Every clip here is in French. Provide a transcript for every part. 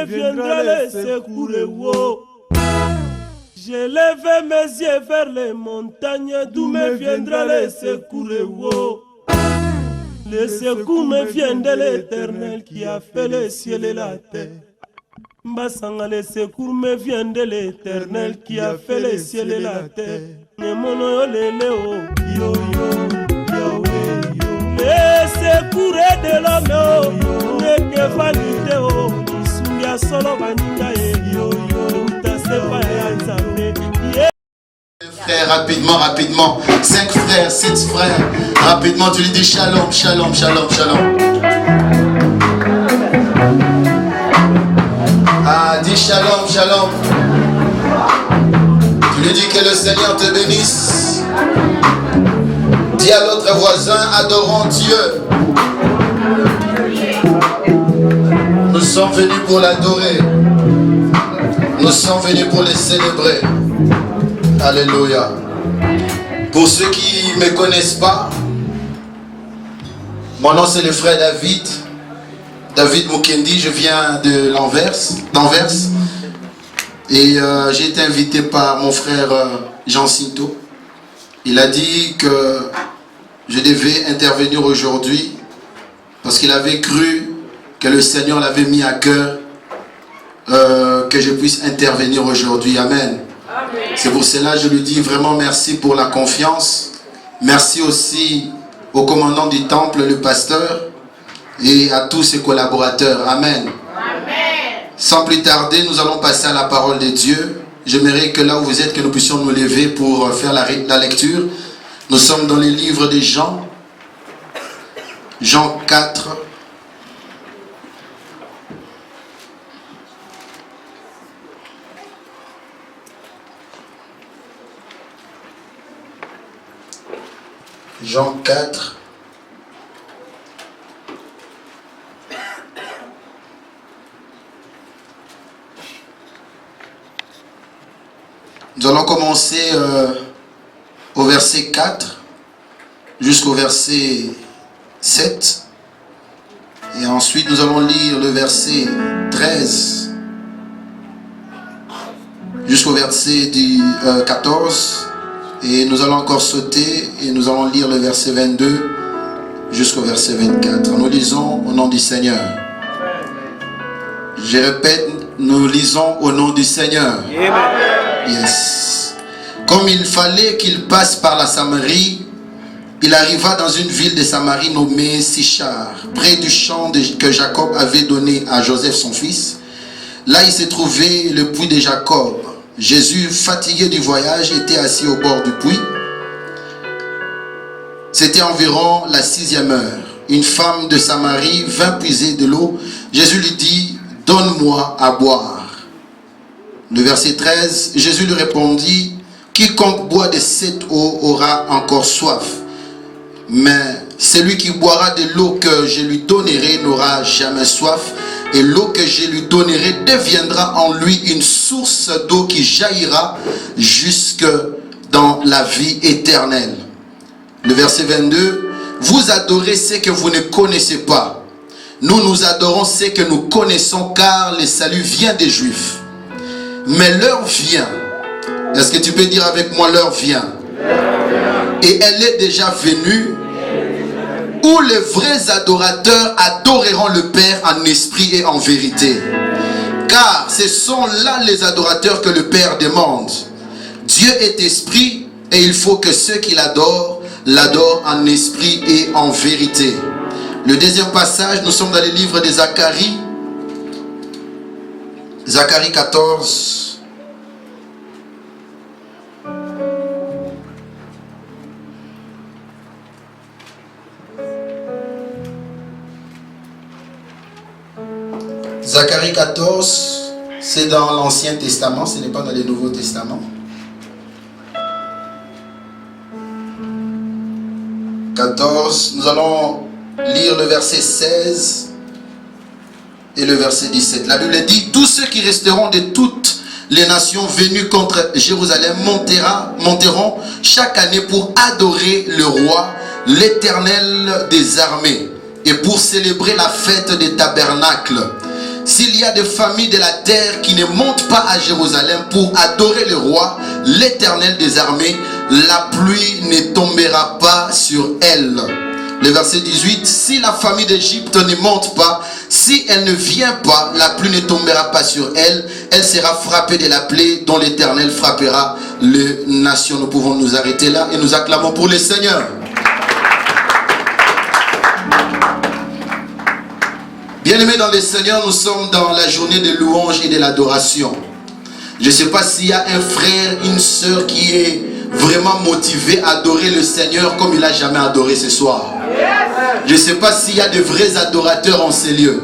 me viendra le secours? Je lève mes yeux vers les montagnes, d'où me viendra le secours? Le secours me vient de l'Éternel qui a fait le ciel et la terre. Mbasanga, le secours me vient de l'Éternel qui a fait le ciel et la terre. Nemono lele o yo yo yo yo. Le secours est de l'homme ne que vanité o. Isuya solo baninga yo yo. Utasepa ya nzambe. Frères, rapidement, 5 frères, 7 frères, rapidement tu lui dis shalom, shalom, shalom, shalom. Ah, dis shalom, shalom. Tu lui dis que le Seigneur te bénisse. Dis à l'autre voisin, adorons Dieu. Nous sommes venus pour l'adorer. Nous sommes venus pour le célébrer. Alléluia. Pour ceux qui ne me connaissent pas, mon nom c'est le frère David Mukendi, je viens d'Anvers. Et j'ai été invité par mon frère Jean Cinto. Il a dit que je devais intervenir aujourd'hui parce qu'il avait cru que le Seigneur l'avait mis à cœur que je puisse intervenir aujourd'hui. Amen. C'est pour cela que je lui dis vraiment merci pour la confiance. Merci aussi au commandant du temple, le pasteur, et à tous ses collaborateurs. Amen. Amen. Sans plus tarder, nous allons passer à la parole de Dieu. J'aimerais que là où vous êtes, que nous puissions nous lever pour faire la lecture. Nous sommes dans les livres de Jean. Jean 4. Jean 4. Nous allons commencer au verset 4 jusqu'au verset 7. Et ensuite nous allons lire le verset 13 jusqu'au verset 14. Et nous allons encore sauter et nous allons lire le verset 22 jusqu'au verset 24. Nous lisons au nom du Seigneur. Je répète, nous lisons au nom du Seigneur. Yes. Comme il fallait qu'il passe par la Samarie, il arriva dans une ville de Samarie nommée Sichar, près du champ que Jacob avait donné à Joseph son fils. Là il se trouvait le puits de Jacob. Jésus, fatigué du voyage, était assis au bord du puits. C'était environ la 6e heure. Une femme de Samarie vint puiser de l'eau. Jésus lui dit, « Donne-moi à boire. » Le verset 13, Jésus lui répondit, « Quiconque boit de cette eau aura encore soif. Mais celui qui boira de l'eau que je lui donnerai n'aura jamais soif. Et l'eau que je lui donnerai deviendra en lui une source d'eau qui jaillira jusque dans la vie éternelle. » Le verset 22. Vous adorez ce que vous ne connaissez pas. Nous adorons ce que nous connaissons, car le salut vient des Juifs. Mais l'heure vient. Est-ce que tu peux dire avec moi, l'heure vient? Et elle est déjà venue, où les vrais adorateurs adoreront le Père en esprit et en vérité. Car ce sont là les adorateurs que le Père demande. Dieu est esprit et il faut que ceux qui l'adorent en esprit et en vérité. Le deuxième passage, nous sommes dans les livres de Zacharie. Zacharie 14. Zacharie 14, c'est dans l'Ancien Testament, ce n'est pas dans le Nouveau Testament. 14, nous allons lire le verset 16 et le verset 17. La Bible dit, tous ceux qui resteront de toutes les nations venues contre Jérusalem monteront chaque année pour adorer le roi, l'Éternel des armées, et pour célébrer la fête des tabernacles. s'il y a des familles de la terre qui ne montent pas à Jérusalem pour adorer le roi, l'Éternel des armées, la pluie ne tombera pas sur elles. Le verset 18, si la famille d'Égypte ne monte pas, si elle ne vient pas, la pluie ne tombera pas sur elle, elle sera frappée de la plaie dont l'Éternel frappera les nations. Nous pouvons nous arrêter là et nous acclamons pour le Seigneur. Bien-aimés dans le Seigneur, nous sommes dans la journée de louange et de l'adoration. Je ne sais pas s'il y a un frère, une sœur qui est vraiment motivé à adorer le Seigneur comme il n'a jamais adoré ce soir. Je ne sais pas s'il y a de vrais adorateurs en ces lieux.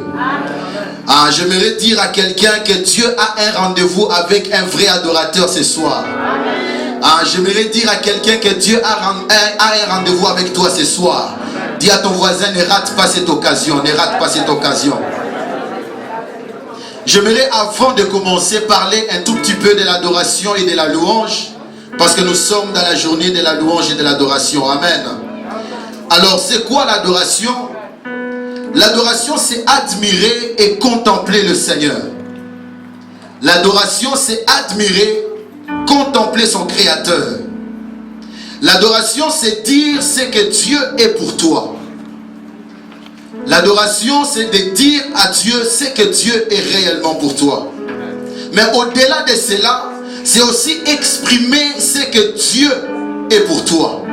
J'aimerais dire à quelqu'un que Dieu a un rendez-vous avec un vrai adorateur ce soir. J'aimerais dire à quelqu'un que Dieu a un rendez-vous avec toi ce soir. Dis à ton voisin, ne rate pas cette occasion, ne rate pas cette occasion. J'aimerais avant de commencer parler un tout petit peu de l'adoration et de la louange, parce que nous sommes dans la journée de la louange et de l'adoration. Amen. Alors, c'est quoi l'adoration? L'adoration, c'est admirer et contempler le Seigneur. L'adoration, c'est admirer, contempler son Créateur. L'adoration, c'est dire ce que Dieu est pour toi. L'adoration, c'est de dire à Dieu ce que Dieu est réellement pour toi. Mais au-delà de cela, c'est aussi exprimer ce que Dieu est pour toi.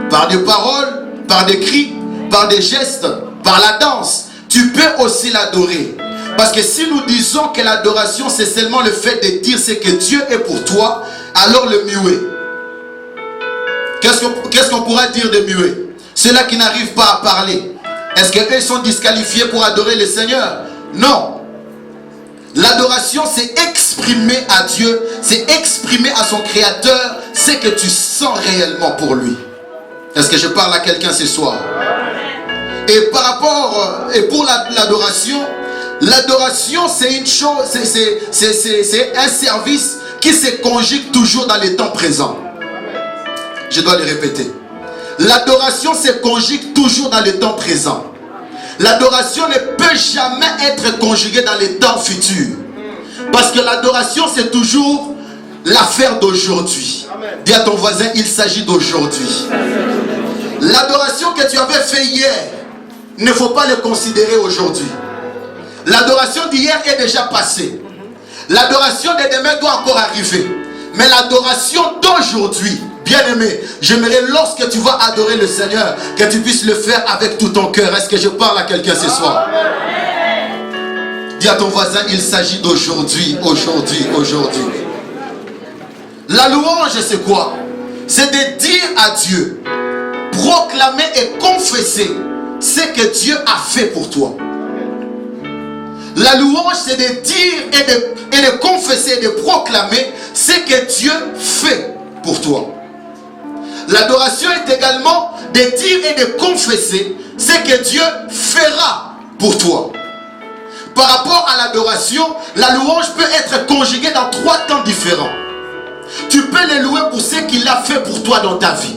Par des paroles, par des cris, par des gestes, par la danse. Tu peux aussi l'adorer. Parce que si nous disons que l'adoration, c'est seulement le fait de dire ce que Dieu est pour toi, alors le muet. Qu'est-ce qu'on pourra dire de muet? Ceux-là qui n'arrivent pas à parler. Est-ce qu'eux sont disqualifiés pour adorer le Seigneur? Non. L'adoration, c'est exprimer à Dieu, c'est exprimer à son Créateur ce que tu sens réellement pour lui. Est-ce que je parle à quelqu'un ce soir? Et par rapport, et pour l'adoration, l'adoration c'est une chose, c'est un service qui se conjugue toujours dans les temps présents. Je dois le répéter. L'adoration se conjugue toujours dans les temps présents. L'adoration ne peut jamais être conjuguée dans les temps futurs. Parce que l'adoration, c'est toujours l'affaire d'aujourd'hui. Dis à ton voisin, il s'agit d'aujourd'hui. L'adoration que tu avais fait hier, il ne faut pas le considérer aujourd'hui. L'adoration d'hier est déjà passée. L'adoration de demain doit encore arriver. Mais l'adoration d'aujourd'hui, bien-aimé, j'aimerais lorsque tu vas adorer le Seigneur, que tu puisses le faire avec tout ton cœur. Est-ce que je parle à quelqu'un ce soir? Dis à ton voisin, il s'agit d'aujourd'hui, aujourd'hui, aujourd'hui. La louange, c'est quoi? C'est de dire à Dieu, proclamer et confesser ce que Dieu a fait pour toi. La louange, c'est de dire et de confesser et de proclamer ce que Dieu fait pour toi. L'adoration est également de dire et de confesser ce que Dieu fera pour toi. Par rapport à l'adoration, la louange peut être conjuguée dans 3 temps différents. Tu peux le louer pour ce qu'il a fait pour toi dans ta vie.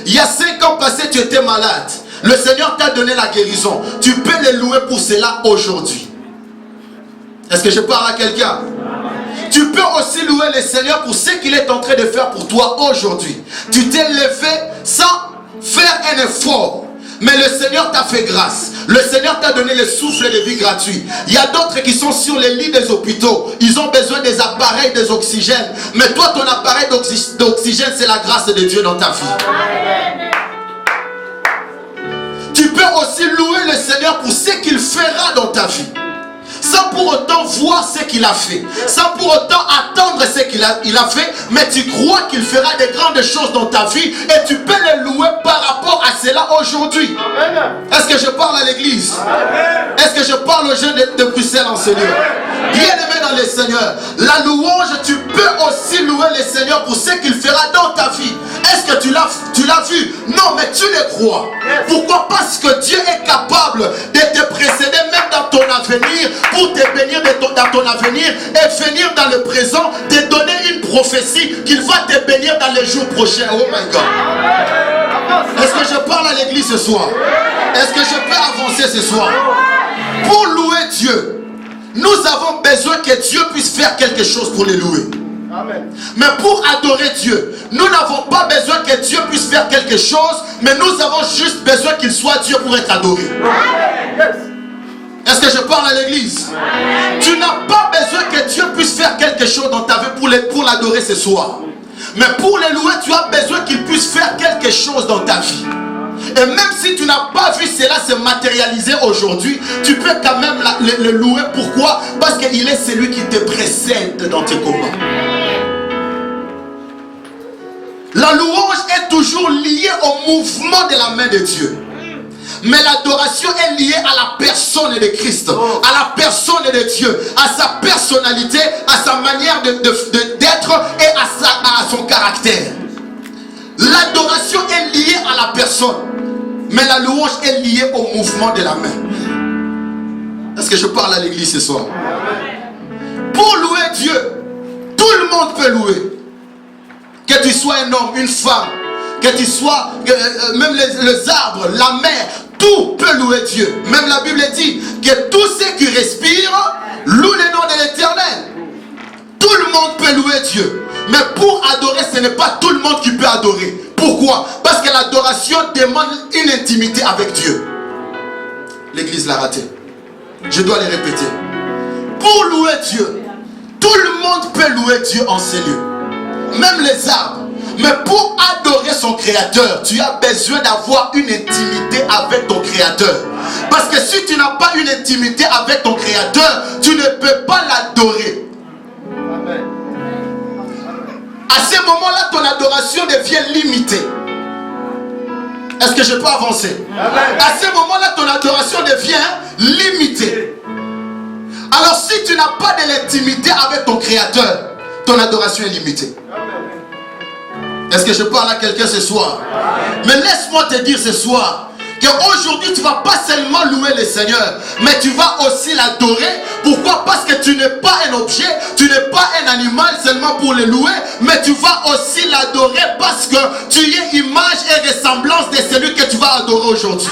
Il y a 5 ans passés, tu étais malade. Le Seigneur t'a donné la guérison. Tu peux le louer pour cela aujourd'hui. Est-ce que je parle à quelqu'un? Tu peux aussi louer le Seigneur pour ce qu'il est en train de faire pour toi aujourd'hui. Tu t'es levé sans faire un effort. Mais le Seigneur t'a fait grâce. Le Seigneur t'a donné le souffle de vie gratuit. Il y a d'autres qui sont sur les lits des hôpitaux. Ils ont besoin des appareils, des oxygènes. Mais toi, ton appareil d'oxygène, c'est la grâce de Dieu dans ta vie. Tu peux aussi louer le Seigneur pour ce qu'il fera dans ta vie. Sans pour autant voir ce qu'il a fait. Sans pour autant attendre ce qu'il a fait. Mais tu crois qu'il fera de grandes choses dans ta vie. Et tu peux le louer par rapport à cela aujourd'hui. Est-ce que je parle à l'église? Est-ce que je parle aux jeunes de Bruxelles en ce lieu? Bien-aimé dans le Seigneur, la louange, tu peux aussi louer le Seigneur pour ce qu'il fera dans ta vie. Est-ce que tu l'as vu? Non, mais tu le crois. Pourquoi? Parce que Dieu est capable de te précéder même dans ton avenir, pour te bénir dans ton avenir et venir dans le présent, te donner une prophétie qu'il va te bénir dans les jours prochains. Oh my God. Est-ce que je parle à l'église ce soir? Est-ce que je peux avancer ce soir? Pour louer Dieu, nous avons besoin que Dieu puisse faire quelque chose pour les louer. Amen. Mais pour adorer Dieu, nous n'avons pas besoin que Dieu puisse faire quelque chose, mais nous avons juste besoin qu'il soit Dieu pour être adoré. Amen. Est-ce que je parle à l'église? Tu n'as pas besoin que Dieu puisse faire quelque chose dans ta vie pour l'adorer ce soir. Mais pour le louer, tu as besoin qu'il puisse faire quelque chose dans ta vie. Et même si tu n'as pas vu cela se matérialiser aujourd'hui, tu peux quand même le louer. Pourquoi? Parce qu'il est celui qui te précède dans tes combats. La louange est toujours liée au mouvement de la main de Dieu. Mais l'adoration est liée à la personne de Christ, à la personne de Dieu, à sa personnalité, à sa manière d'être et à son caractère. L'adoration est liée à la personne, mais la louange est liée au mouvement de la main. Est-ce que je parle à l'église ce soir? Pour louer Dieu, tout le monde peut louer. Que tu sois un homme, une femme, que tu sois même les arbres, la mer, tout peut louer Dieu. Même la Bible dit que tous ceux qui respirent louent le nom de l'Éternel. Tout le monde peut louer Dieu. Mais pour adorer, ce n'est pas tout le monde qui peut adorer. Pourquoi? Parce que l'adoration demande une intimité avec Dieu. L'église l'a raté. Je dois le répéter. Pour louer Dieu, tout le monde peut louer Dieu en ces lieux. Même les arbres. Mais pour adorer son créateur, tu as besoin d'avoir une intimité avec ton créateur. Parce que si tu n'as pas une intimité avec ton créateur, tu ne peux pas l'adorer. À ce moment-là, ton adoration devient limitée. Est-ce que je peux avancer? À ce moment-là, ton adoration devient limitée. Alors si tu n'as pas de l'intimité avec ton créateur, ton adoration est limitée. Est-ce que je parle à quelqu'un ce soir? Mais laisse-moi te dire ce soir qu'aujourd'hui tu ne vas pas seulement louer le Seigneur, mais tu vas aussi l'adorer. Pourquoi? Parce que tu n'es pas un objet, tu n'es pas un animal seulement pour le louer, mais tu vas aussi l'adorer parce que tu es image et ressemblance de celui que tu vas adorer aujourd'hui.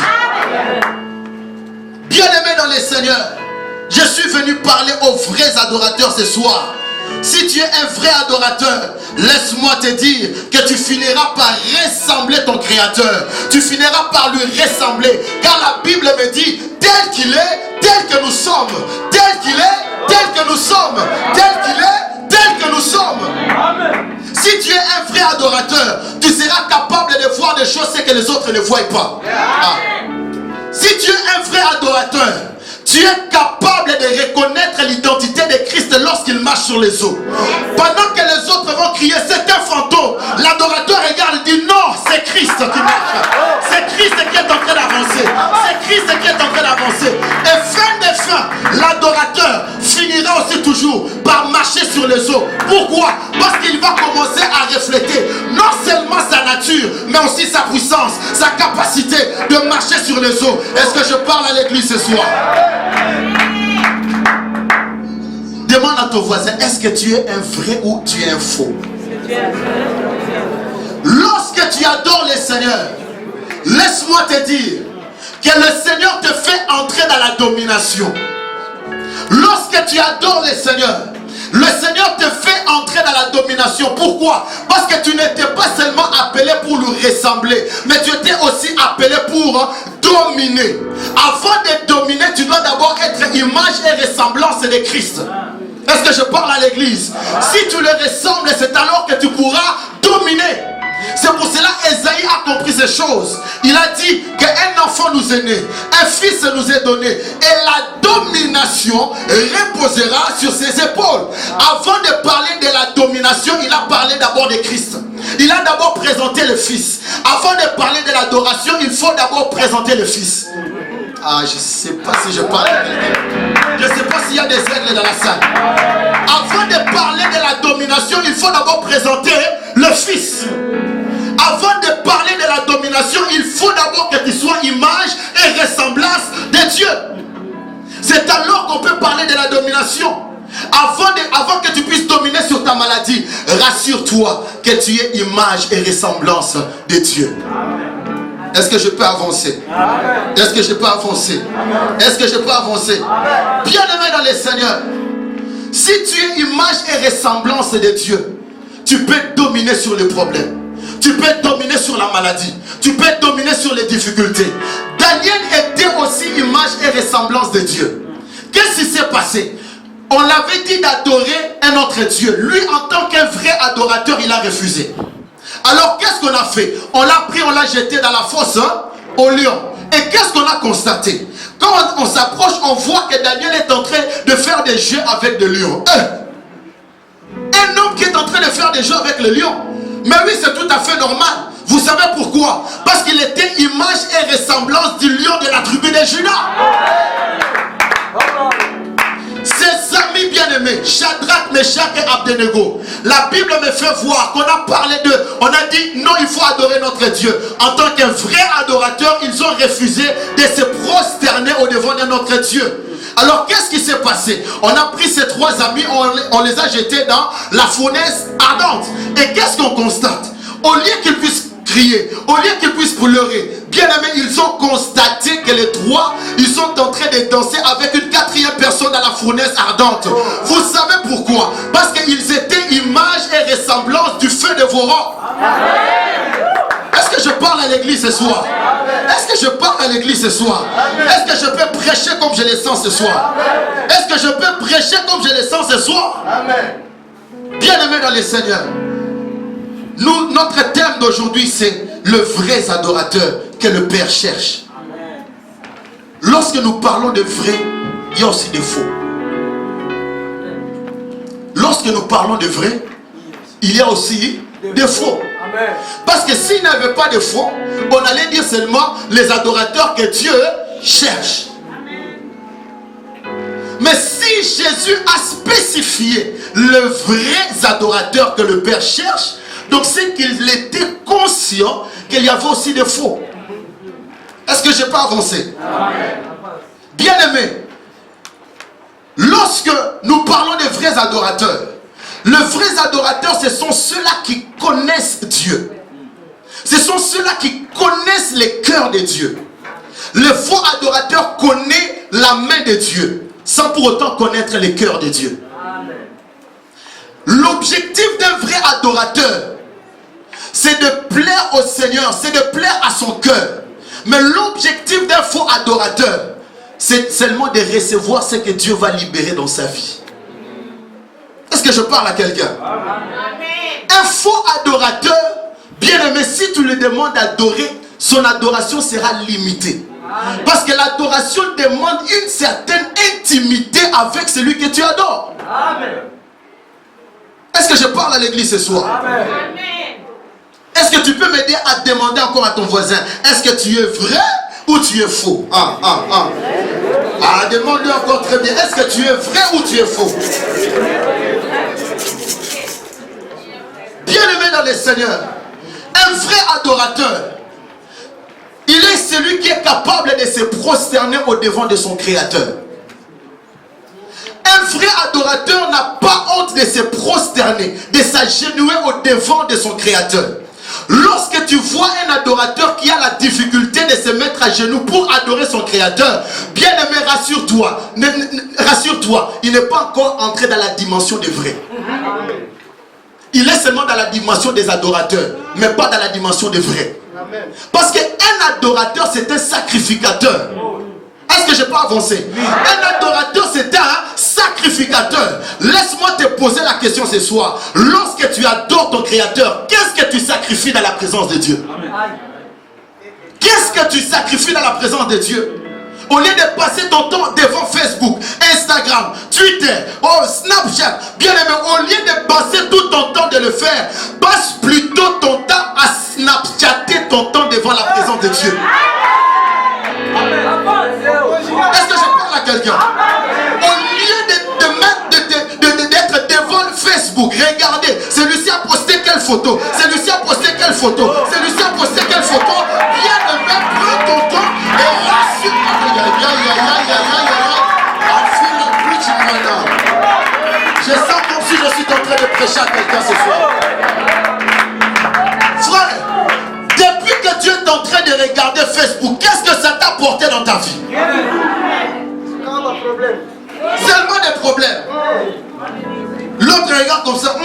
Bien-aimé dans le Seigneur, je suis venu parler aux vrais adorateurs ce soir. Si tu es un vrai adorateur, laisse-moi te dire que tu finiras par ressembler ton Créateur. Tu finiras par lui ressembler. Car la Bible me dit, tel qu'il est, tel que nous sommes. Tel qu'il est, tel que nous sommes. Tel qu'il est, tel que nous sommes. Amen. Si tu es un vrai adorateur, tu seras capable de voir des choses que les autres ne voient pas. Ah. Si tu es un vrai adorateur, tu es capable de reconnaître l'identité de Christ lorsqu'il marche sur les eaux. Pendant que les autres vont crier, c'est un fantôme, l'adorateur regarde et dit non, c'est Christ qui marche. C'est Christ qui est en train d'avancer. C'est Christ qui est en train d'avancer. Et fin de fin, l'adorateur finira aussi toujours par marcher sur les eaux. Pourquoi? Parce qu'il va commencer à refléter non seulement sa nature, mais aussi sa puissance, sa capacité de marcher sur les eaux. Est-ce que je parle à l'église ce soir? Demande à ton voisin, est-ce que tu es un vrai ou tu es un faux? Lorsque tu adores le Seigneur, laisse-moi te dire que le Seigneur te fait entrer dans la domination. Lorsque tu adores le Seigneur te fait entrer dans la domination. Pourquoi? Parce que tu n'étais pas seulement appelé pour lui ressembler, mais tu étais aussi appelé pour dominer. Avant de dominer, tu dois d'abord être image et ressemblance de Christ. Est-ce que je parle à l'église? Si tu le ressembles, c'est alors que tu pourras dominer. C'est pour cela qu'Ésaïe a compris ces choses. Il a dit qu'un enfant nous est né, un fils nous est donné, et la domination reposera sur ses épaules. Avant de parler de la domination, il a parlé d'abord de Christ. Il a d'abord présenté le Fils. Avant de parler de l'adoration, il faut d'abord présenter le Fils. Ah, je ne sais pas si je parle à quelqu'un. Je ne sais pas s'il y a des aigles dans la salle. Avant de parler de la domination, il faut d'abord présenter le Fils. Avant de parler de la domination, il faut d'abord que tu sois image et ressemblance de Dieu. C'est alors qu'on peut parler de la domination. Avant que tu puisses dominer sur ta maladie, rassure-toi que tu es image et ressemblance de Dieu. Est-ce que je peux avancer? Est-ce que je peux avancer? Est-ce que je peux avancer? Bien-aimé dans les Seigneurs, si tu es image et ressemblance de Dieu, tu peux dominer sur les problèmes. Tu peux dominer sur la maladie. Tu peux dominer sur les difficultés. Daniel était aussi image et ressemblance de Dieu. Qu'est-ce qui s'est passé? On l'avait dit d'adorer un autre Dieu. Lui, en tant qu'un vrai adorateur, il a refusé. Alors, qu'est-ce qu'on a fait? On l'a pris, on l'a jeté dans la fosse au lion. Et qu'est-ce qu'on a constaté? Quand on s'approche, on voit que Daniel est en train de faire des jeux avec des lions. Un homme qui est en train de faire des jeux avec le lion. Mais oui, c'est tout à fait normal. Vous savez pourquoi? Parce qu'il était image et ressemblance du lion de la tribu de Juda. Ses amis bien-aimés, Shadrach, Meshach et Abednego, la Bible me fait voir qu'on a parlé d'eux. On a dit non, il faut adorer notre Dieu. En tant qu'un vrai adorateur, ils ont refusé de se prosterner au devant de notre Dieu. Alors qu'est-ce qui s'est passé? On a pris ces trois amis, on les a jetés dans la fournaise ardente. Et qu'est-ce qu'on constate? Au lieu qu'ils puissent crier, au lieu qu'ils puissent pleurer, bien aimés, ils ont constaté que les trois, ils sont en train de danser avec une quatrième personne dans la fournaise ardente. Vous savez pourquoi? Parce qu'ils étaient image et ressemblance du feu dévorant. Est-ce que je parle à l'église ce soir? Est-ce que je parle à l'église ce soir? Est-ce que je peux prêcher comme je le sens ce soir? Est-ce que je peux prêcher comme je le sens ce soir? Bien aimé dans les Seigneurs, notre thème d'aujourd'hui, c'est le vrai adorateur que le Père cherche. Lorsque nous parlons de vrai, il y a aussi des faux. Lorsque nous parlons de vrai, il y a aussi des faux. Parce que s'il n'y avait pas de faux, on allait dire seulement les adorateurs que Dieu cherche. Mais si Jésus a spécifié le vrai adorateur que le Père cherche, donc c'est qu'il était conscient qu'il y avait aussi des faux. Est-ce que je peux avancer? Bien aimé, lorsque nous parlons des vrais adorateurs, les vrais adorateurs, ce sont ceux-là qui connaissent Dieu. Ce sont ceux-là qui connaissent les cœurs de Dieu. Le faux adorateur connaît la main de Dieu, sans pour autant connaître les cœurs de Dieu. L'objectif d'un vrai adorateur, c'est de plaire au Seigneur, c'est de plaire à son cœur. Mais l'objectif d'un faux adorateur, c'est seulement de recevoir ce que Dieu va libérer dans sa vie. Est-ce que je parle à quelqu'un? Un faux adorateur, bien aimé, si tu lui demandes d'adorer, son adoration sera limitée. Parce que l'adoration demande une certaine intimité avec celui que tu adores. Est-ce que je parle à l'église ce soir? Est-ce que tu peux m'aider à demander encore à ton voisin, est-ce que tu es vrai ou tu es faux? Demande-lui encore très bien, est-ce que tu es vrai ou tu es faux? Bien-aimé dans les Seigneurs, un vrai adorateur, il est celui qui est capable de se prosterner au devant de son Créateur. Un vrai adorateur n'a pas honte de se prosterner, de s'agenouiller au devant de son Créateur. Lorsque tu vois un adorateur qui a la difficulté de se mettre à genoux pour adorer son Créateur, bien aimé, rassure-toi, il n'est pas encore entré dans la dimension des vrais. Il est seulement dans la dimension des adorateurs, mais pas dans la dimension des vrais. Parce qu'un adorateur, c'est un sacrificateur. Est-ce que je peux avancer? Un adorateur, c'est un sacrificateur. Laisse-moi te poser la question ce soir. Lorsque tu adores ton Créateur, qu'est-ce que tu sacrifies dans la présence de Dieu? Qu'est-ce que tu sacrifies dans la présence de Dieu? Au lieu de passer ton temps devant Facebook, Instagram, Twitter, Snapchat, bien aimé, au lieu de passer tout ton temps de le faire, passe plutôt ton temps à Snapchatter ton temps devant la présence de Dieu. Est-ce que je parle à quelqu'un? Au lieu d'être devant Facebook, regardez, celui-ci a posté quelle photo, celui-ci a posté quelle photo, celui-ci a posté quelle photo, bien aimé, prends ton temps et rassure. Je sens comme si je suis en train de prêcher à quelqu'un ce soir. Frère, depuis que Dieu est en train de regarder Facebook. Qu'est-ce que ça t'a apporté dans ta vie? Seulement des problèmes. L'autre regarde comme ça,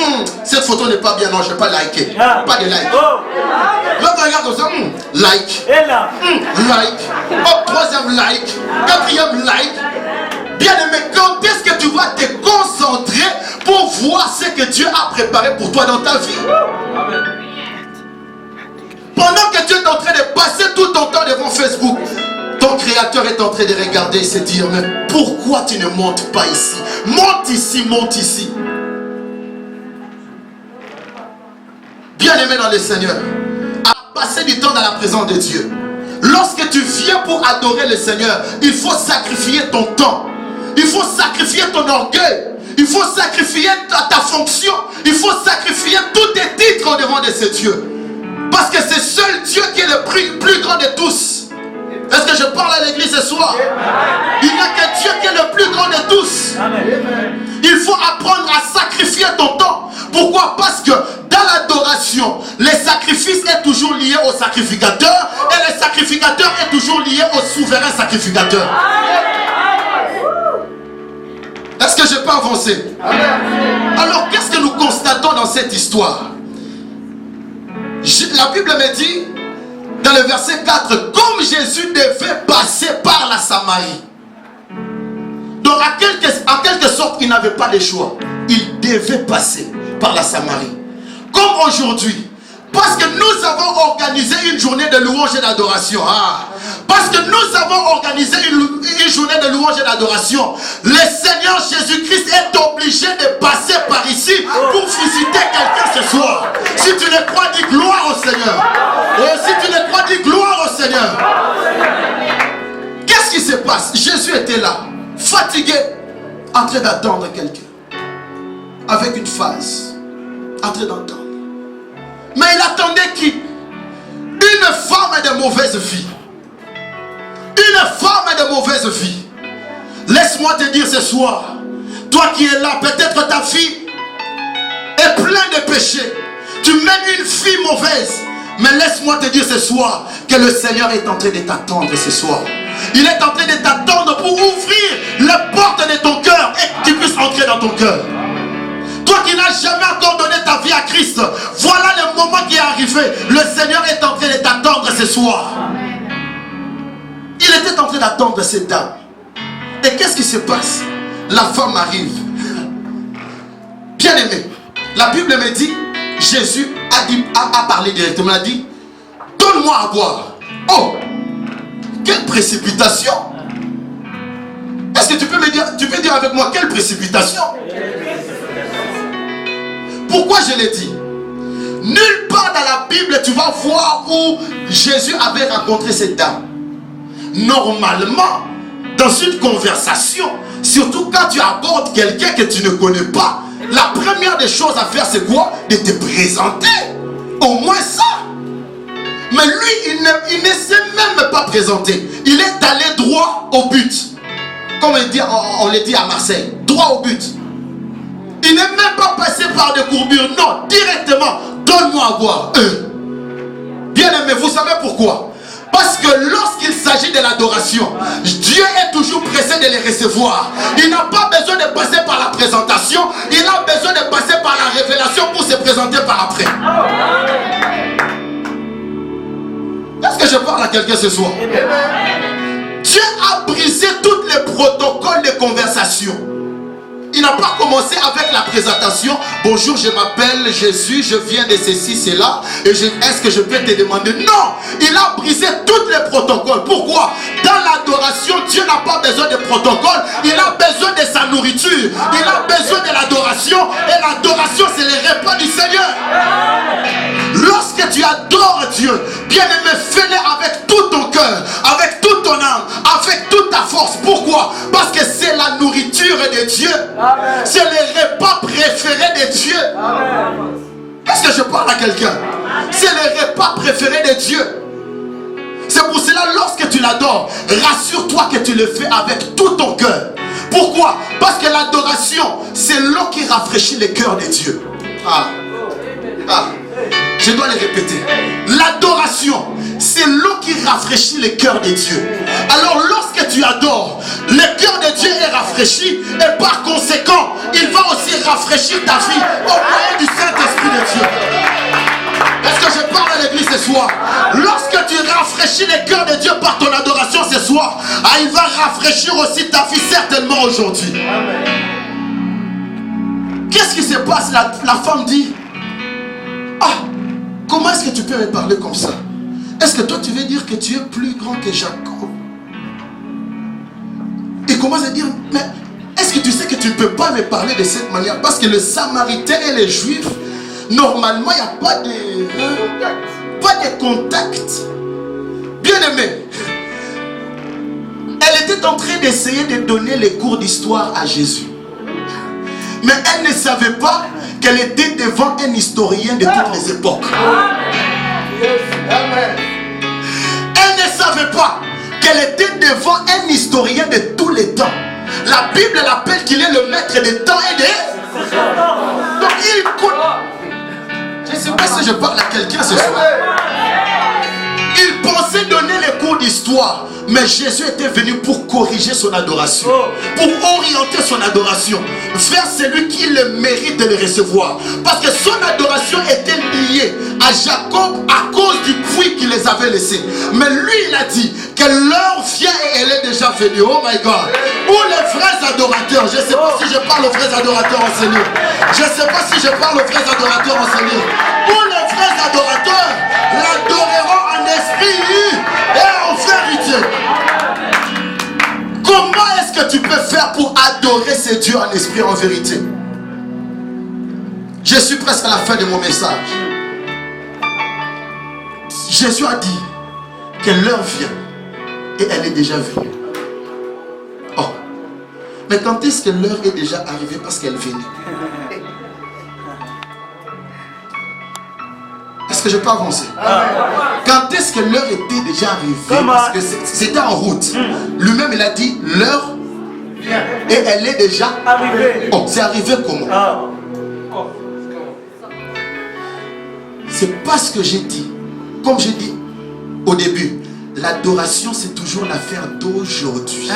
cette photo n'est pas bien, non, je vais pas liker. Pas de like. L'autre regarde comme ça, like. Like. Oh, troisième like. Quatrième like. Bien aimé, quand est-ce que tu vas te concentrer pour voir ce que Dieu a préparé pour toi dans ta vie? Pendant que tu es en train de passer tout ton temps devant Facebook, ton créateur est en train de regarder et se dire, mais pourquoi tu ne montes pas ici? Monte ici, monte ici. Bien aimé dans le Seigneur, à passer du temps dans la présence de Dieu. Lorsque tu viens pour adorer le Seigneur, il faut sacrifier ton temps. Il faut sacrifier ton orgueil. Il faut sacrifier ta fonction. Il faut sacrifier tous tes titres devant de ce Dieu. Parce que c'est seul Dieu qui est le plus grand de tous. Est-ce que je parle à l'église ce soir? Il n'y a que Dieu qui est le plus grand de tous. Il faut apprendre à sacrifier ton temps. Pourquoi? Parce que dans l'adoration, le sacrifice est toujours lié au sacrificateur et le sacrificateur est toujours lié au souverain sacrificateur. Est-ce que je peux avancer? Alors, qu'est-ce que nous constatons dans cette histoire? La Bible me dit, dans le verset 4, comme Jésus devait passer par la Samarie. Donc, en quelque sorte, il n'avait pas de choix. Il devait passer par la Samarie. Comme aujourd'hui. Parce que nous avons organisé une journée de louange et d'adoration. Parce que nous avons organisé une journée de louange et d'adoration. Le Seigneur Jésus-Christ est obligé de passer par ici pour visiter quelqu'un ce soir. Si tu le crois, dis gloire au Seigneur. Et si tu le crois, dis gloire au Seigneur. Qu'est-ce qui se passe? Jésus était là, fatigué, en train d'attendre quelqu'un. Avec une phase, en train d'entendre. Mais il attendait qui? Une femme de mauvaise vie. Une femme de mauvaise vie. Laisse-moi te dire ce soir, toi qui es là, peut-être ta fille est pleine de péchés. Tu mènes une vie mauvaise. Mais laisse-moi te dire ce soir que le Seigneur est en train de t'attendre ce soir. Il est en train de t'attendre pour ouvrir les portes de ton cœur et que tu puisses entrer dans ton cœur. Toi qui n'as jamais encore donné ta vie à Christ, voilà le moment qui est arrivé. Le Seigneur est en train de t'attendre ce soir. Il était en train d'attendre cette dame. Et qu'est-ce qui se passe? La femme arrive. Bien aimé, la Bible me dit, Jésus a parlé directement, il a dit, donne-moi à boire. Oh, quelle précipitation! Est-ce que tu peux dire avec moi, quelle précipitation? Pourquoi je l'ai dit? Nulle part dans la Bible tu vas voir où Jésus avait rencontré cette dame. Normalement, dans une conversation, surtout quand tu abordes quelqu'un que tu ne connais pas, la première des choses à faire c'est quoi? De te présenter. Au moins ça. Mais lui, il ne s'est même pas présenté. Il est allé droit au but. Comme on le dit à Marseille, droit au but. Il n'est même pas passé par des courbures. Non, directement, donne-moi à boire. Bien aimé, vous savez pourquoi? Parce que lorsqu'il s'agit de l'adoration, Dieu est toujours pressé de les recevoir. Il n'a pas besoin de passer par la présentation. Il a besoin de passer par la révélation pour se présenter par après. Est-ce que je parle à quelqu'un ce soir? Dieu a brisé tous les protocoles de conversation. Il n'a pas commencé avec la présentation. Bonjour, je m'appelle Jésus, je viens de ceci, cela. Et est-ce que je peux te demander? Non, il a brisé tous les protocoles. Pourquoi? Dans l'adoration, Dieu n'a pas besoin de protocole. Il a besoin de sa nourriture. Il a besoin de l'adoration. Et l'adoration, c'est les repas du Seigneur. Lorsque tu adores Dieu, bien-aimé, fais-le avec tout ton cœur, avec toute ton âme, avec toute ta force. Pourquoi? Parce que c'est la nourriture de Dieu. C'est le repas préféré de Dieu. Est-ce que je parle à quelqu'un? C'est le repas préféré de Dieu. C'est pour cela, lorsque tu l'adores, rassure-toi que tu le fais avec tout ton cœur. Pourquoi? Parce que l'adoration, c'est l'eau qui rafraîchit le cœur de Dieu. Je dois le répéter. L'adoration, c'est l'eau qui rafraîchit le cœur de Dieu. Alors lorsque tu adores, le cœur de Dieu est rafraîchi et par conséquent, il va aussi rafraîchir ta vie au moyen du Saint-Esprit de Dieu. Est-ce que je parle à l'église ce soir? Lorsque tu rafraîchis le cœur de Dieu par ton adoration ce soir, il va rafraîchir aussi ta vie certainement aujourd'hui. Qu'est-ce qui se passe? La femme dit, comment est-ce que tu peux me parler comme ça? Est-ce que toi tu veux dire que tu es plus grand que Jacob? Et commence à dire, mais est-ce que tu sais que tu ne peux pas me parler de cette manière? Parce que le Samaritain et les Juifs, normalement il n'y a pas de contact. Bien aimé, elle était en train d'essayer de donner les cours d'histoire à Jésus. Mais elle ne savait pas qu'elle était devant un historien de toutes les époques. Elle ne savait pas qu'elle était devant un historien de tous les temps. La Bible l'appelle qu'il est le maître des temps et des... Donc il connaît. Je ne sais pas si je parle à quelqu'un ce soir. Il pensait donner les cours d'histoire. Mais Jésus était venu pour corriger son adoration, pour orienter son adoration vers celui qui le mérite de le recevoir. Parce que son adoration était liée à Jacob à cause du puits qu'il les avait laissés. Mais lui, il a dit que l'heure vient et elle est déjà venue. Oh my God. Où les vrais adorateurs? Je ne sais pas si je parle aux vrais adorateurs en Seigneur. Je ne sais pas si je parle aux vrais adorateurs en Seigneur. Où les vrais adorateurs l'adoreront en esprit et en vérité. Comment est-ce que tu peux faire pour adorer ces dieux en esprit et en vérité? Je suis presque à la fin de mon message. Jésus a dit que l'heure vient et elle est déjà venue. Oh, mais quand est-ce que l'heure est déjà arrivée parce qu'elle venait? Est-ce que je peux avancer? Quand est-ce que l'heure était déjà arrivée? Parce que c'était en route. Lui-même il a dit l'heure et elle est déjà arrivée. Oh, c'est arrivé comment? C'est parce que j'ai dit, comme j'ai dit au début, l'adoration c'est toujours l'affaire d'aujourd'hui.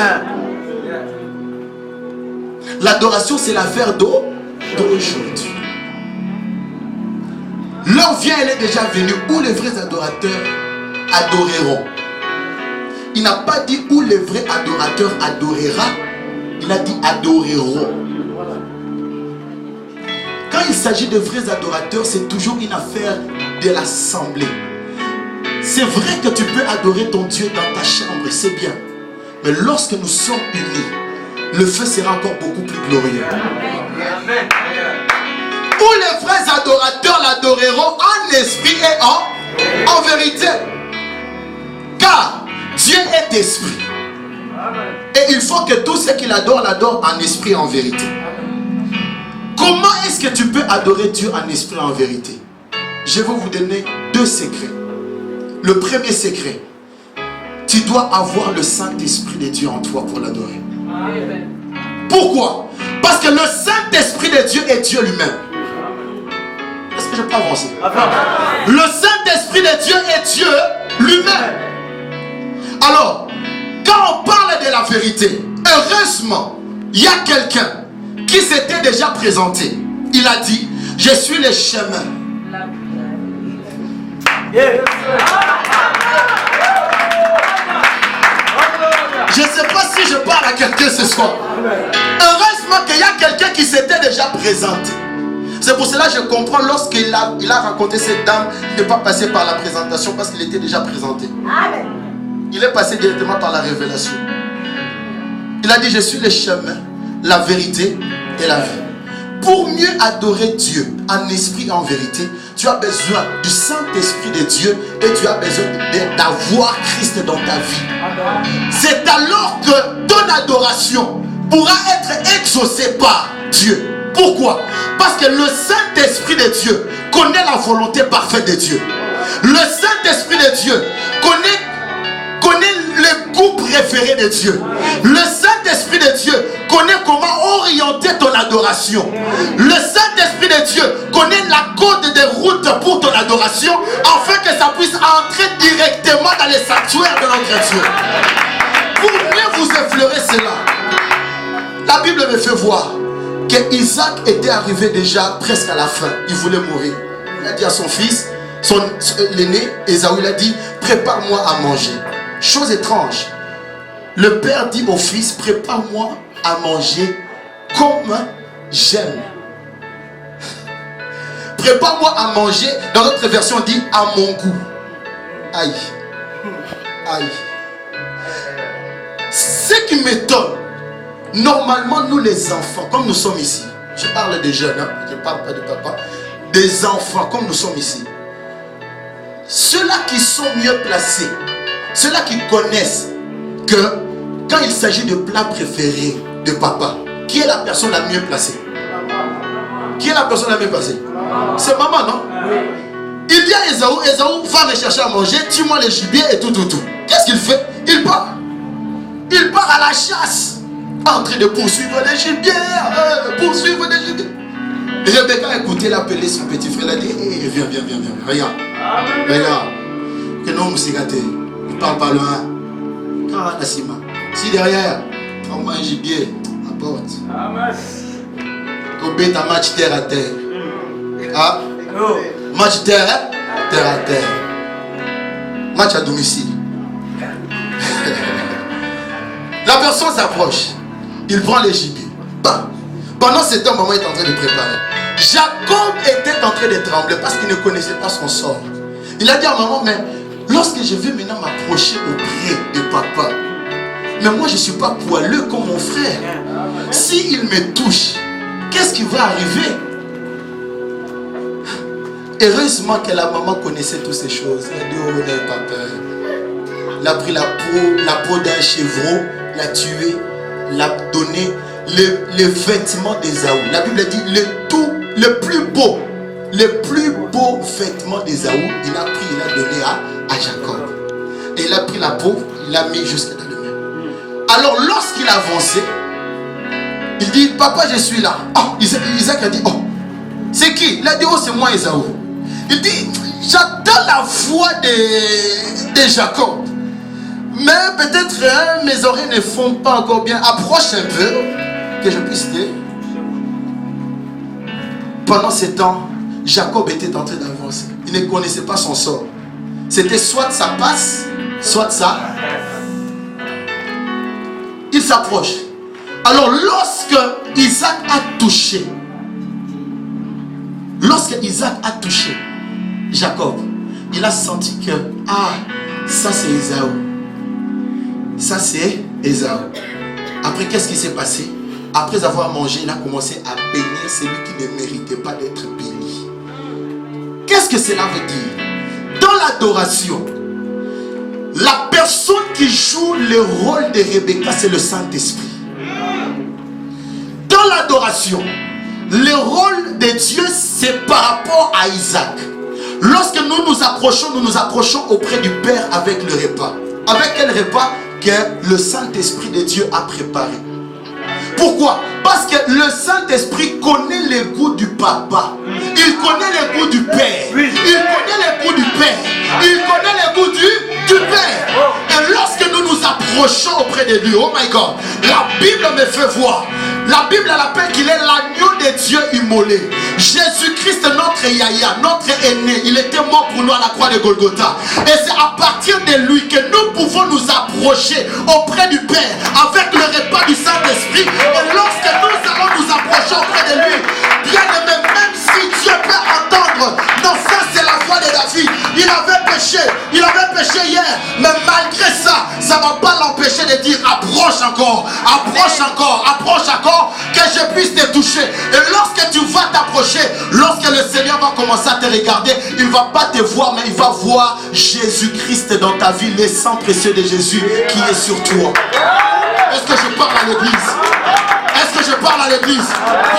L'adoration c'est l'affaire d'aujourd'hui. L'heure vient, elle est déjà venue où les vrais adorateurs adoreront. Il n'a pas dit où les vrais adorateurs adorera, il a dit adoreront. Quand il s'agit de vrais adorateurs, c'est toujours une affaire de l'assemblée. C'est vrai que tu peux adorer ton Dieu dans ta chambre, c'est bien. Mais lorsque nous sommes unis, le feu sera encore beaucoup plus glorieux. Où les vrais adorateurs l'adoreront en esprit et en vérité. Car Dieu est esprit. Et il faut que tous ceux qui l'adorent, l'adorent en esprit et en vérité. Comment est-ce que tu peux adorer Dieu en esprit et en vérité? Je vais vous donner deux secrets. Le premier secret, tu dois avoir le Saint-Esprit de Dieu en toi pour l'adorer. Pourquoi? Parce que le Saint-Esprit de Dieu est Dieu lui-même. Est-ce que je peux avancer? Le Saint-Esprit de Dieu est Dieu lui-même. Alors, quand on parle de la vérité, heureusement, il y a quelqu'un qui s'était déjà présenté. Il a dit, je suis le chemin. Je ne sais pas si je parle à quelqu'un ce soir. Heureusement qu'il y a quelqu'un qui s'était déjà présenté. C'est pour cela que je comprends lorsqu'il a raconté cette dame, il n'est pas passé par la présentation parce qu'il était déjà présenté. Il est passé directement par la révélation. Il a dit, je suis le chemin, la vérité et la vie. Pour mieux adorer Dieu en esprit et en vérité, tu as besoin du Saint-Esprit de Dieu et tu as besoin d'avoir Christ dans ta vie. C'est alors que ton adoration pourra être exaucée par Dieu. Pourquoi? Parce que le Saint-Esprit de Dieu connaît la volonté parfaite de Dieu. Le Saint-Esprit de Dieu connaît le goût préféré de Dieu. Le Saint-Esprit de Dieu connaît comment orienter ton adoration. Le Saint-Esprit de Dieu connaît la code des routes pour ton adoration, afin que ça puisse entrer directement dans les sanctuaires de notre Dieu. Pour mieux vous effleurer cela, la Bible me fait voir que Isaac était arrivé déjà presque à la fin. Il voulait mourir. Il a dit à son fils, l'aîné, Ésaü, il a dit, prépare-moi à manger. Chose étrange. Le père dit au fils, prépare-moi à manger comme j'aime. Prépare-moi à manger, dans notre version on dit à mon goût. Aïe. Aïe. Ce qui m'étonne, normalement nous les enfants, comme nous sommes ici, je parle des jeunes, hein, je ne parle pas de papa, des enfants comme nous sommes ici, ceux-là qui sont mieux placés, ceux-là qui connaissent que quand il s'agit de plats préférés de papa, qui est la personne la mieux placée? Qui est la personne la mieux placée? C'est maman, non? Il dit à Ésaü, Ésaü va me chercher à manger, tue-moi les gibiers et tout. Qu'est-ce qu'il fait? Il part. Il part à la chasse, en train de poursuivre les gibiers, Rebecca a écouté, elle a appelé son petit frère, elle a dit, hey, viens, regarde. Que non, Moussigate, il parle pas loin. Si derrière, prends-moi un gibier, apporte. Tobé ta match terre à terre. Ah? Match terre à terre. Match à domicile. La personne s'approche. Il prend les gibiers. Pendant ce temps, maman est en train de préparer. Jacob était en train de trembler parce qu'il ne connaissait pas son sort. Il a dit à maman, mais lorsque je vais maintenant m'approcher auprès de papa, mais moi je ne suis pas poileux comme mon frère. S'il me touche, qu'est-ce qui va arriver? Heureusement que la maman connaissait toutes ces choses. Elle a dit, oh, n'ayez pas peur. Il a pris la peau d'un chevreau, l'a tué, l'a donné les vêtements d'Ésaü. La Bible dit le plus beau vêtement d'Ésaü, il a pris, il a donné à Jacob. Et il a pris la peau, il l'a mis jusqu'à dans le mur. Alors lorsqu'il avançait, il dit, papa, je suis là. Oh, Isaac a dit, oh, c'est qui? Il a dit, oh, c'est moi, Ésaü. Il dit, j'attends la voix de Jacob. Mais peut-être mes oreilles ne font pas encore bien. Approche un peu, que je puisse dire. Pendant ce temps, Jacob était en train d'avancer. Il ne connaissait pas son sort. C'était soit ça passe, soit ça. Il s'approche. Alors lorsque Isaac a touché Jacob, il a senti que, ça c'est Ésaü. Ça c'est Ésaü. Après, qu'est-ce qui s'est passé? Après avoir mangé, il a commencé à bénir celui qui ne méritait pas d'être béni. Qu'est-ce que cela veut dire? Dans l'adoration, la personne qui joue le rôle de Rebecca, c'est le Saint-Esprit. Dans l'adoration, le rôle de Dieu, c'est par rapport à Isaac. Lorsque nous nous approchons auprès du Père avec le repas. Avec quel repas? Que le Saint-Esprit de Dieu a préparé. Pourquoi? Parce que le Saint-Esprit connaît les goûts du papa. Il connaît les goûts du père. Il connaît les goûts du père. Il connaît les goûts du père. Et lorsque nous nous approchons auprès de lui, oh my God, la Bible me fait voir. La Bible l'appelle qu'il est l'agneau de Dieu immolé. Jésus-Christ, notre Yahya, notre aîné, il était mort pour nous à la croix de Golgotha. Et c'est à partir de lui que nous pouvons nous approcher auprès du Père avec le repas du Saint-Esprit. Et lorsque nous allons nous approcher auprès de lui, bien aimé, même si Dieu peut entendre, non, ça c'est la voix de David. Il avait péché hier, mais malgré ça, ça ne va pas l'empêcher de dire approche encore, que je puisse te toucher. Et lorsque tu vas t'approcher, lorsque le Seigneur va commencer à te regarder, il ne va pas te voir, mais il va voir Jésus-Christ dans ta vie, le sang précieux de Jésus qui est sur toi. Est-ce que je parle à l'église? Est-ce Est-ce que je parle à l'église?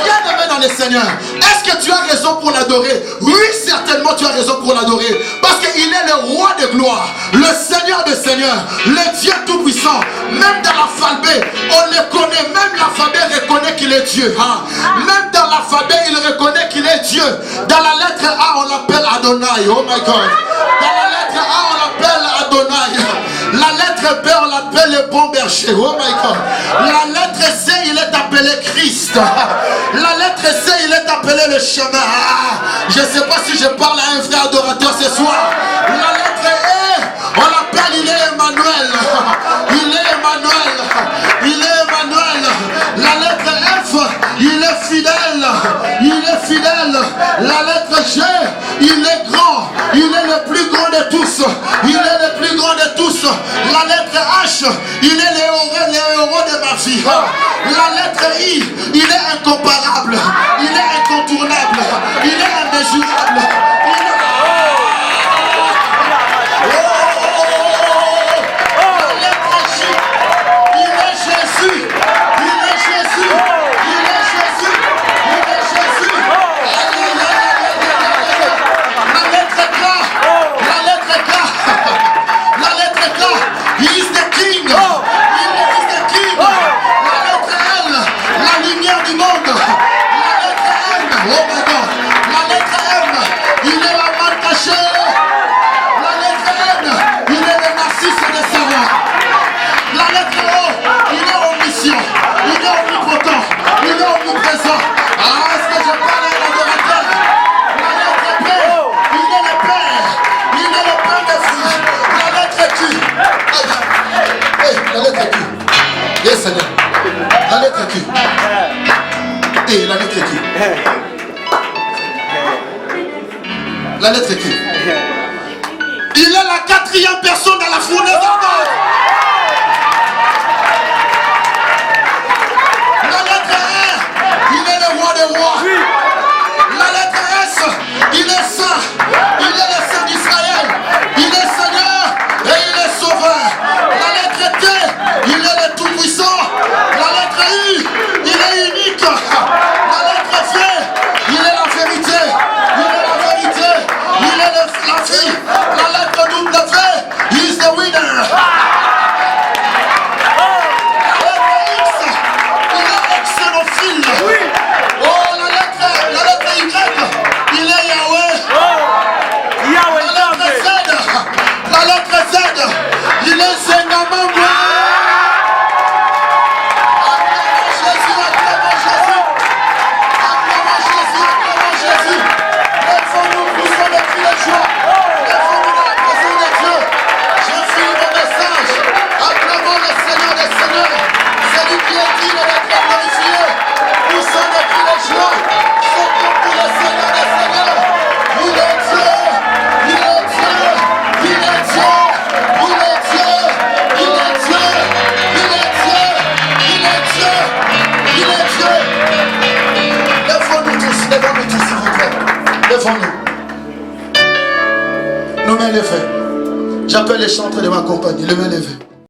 Bien-aimé dans le Seigneur, est-ce que tu as raison pour l'adorer? Oui, certainement tu as raison pour l'adorer. Parce qu'il est le roi de gloire, le Seigneur des seigneurs, le Dieu tout-puissant. Même dans l'alphabet, on le connaît. Même l'alphabet reconnaît qu'il est Dieu. Hein? Même dans l'alphabet, il reconnaît qu'il est Dieu. Dans la lettre A, on l'appelle Adonai. Oh my God. Dans la lettre A, on l'appelle Adonai. La lettre B, on l'appelle le bon berger. Oh my God. La lettre C, il est appelé Christ. La lettre C, il est appelé le chemin. Je ne sais pas si je parle à un frère adorateur ce soir. La lettre E, on l'appelle, il est Emmanuel. Il est Emmanuel. Il est Emmanuel. La lettre F, il est fidèle. Il est fidèle. La lettre G, il est grand. Il est le plus grand de tous. Il est le plus grand de tous. La lettre H, il est le héros de ma vie. La lettre I, il est incomparable. Il est incontournable. Il est immesurable. Yes, Seigneur. La lettre Q. Et la lettre Q. La lettre Q. Il est la quatrième personne dans la fournaise d'Adam. La lettre R, il est le roi des rois. La lettre S, il est saint. Il est le saint d'Israël. Il est Seigneur et il est sauveur. La lettre T, il est le tout-puissant. La lettre I, il est unique. La lettre V, il est la vérité. Il est la vérité. Il est la vie. La lettre W, he is the winner. La lettre X, il est exénophile. Oh, la lettre Y, il est Yahweh. La lettre Z, il est Zengamamba. Levons-nous. Nos mains levées. J'appelle les chantres de ma compagnie. Les mains levées.